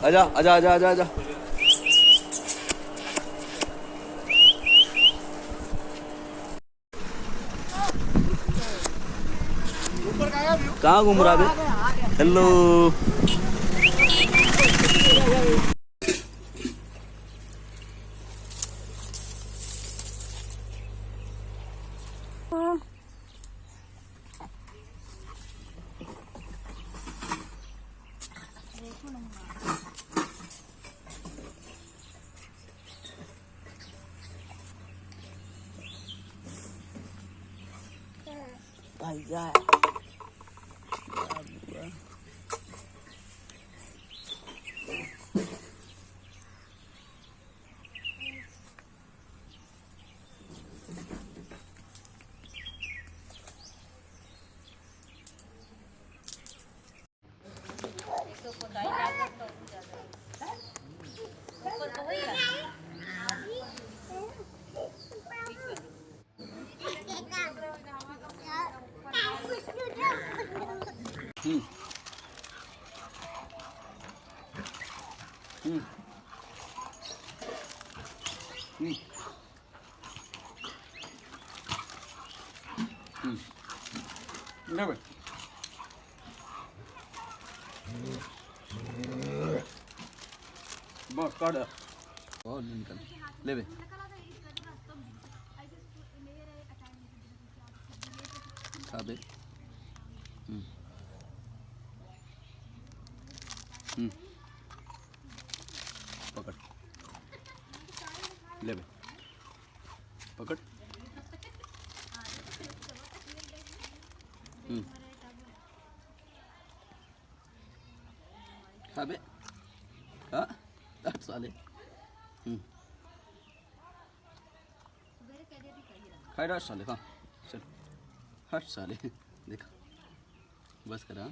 आजा आजा आजा आजा आजा। कहाँ घूम रहा है? हेलो। भाई जा ले बे बस काट और निकल ले बे खा बे पकड़ ले बे पकड़ खा बे हाँ हट साले खाए साले हाँ चल हट साले देखा बस करा।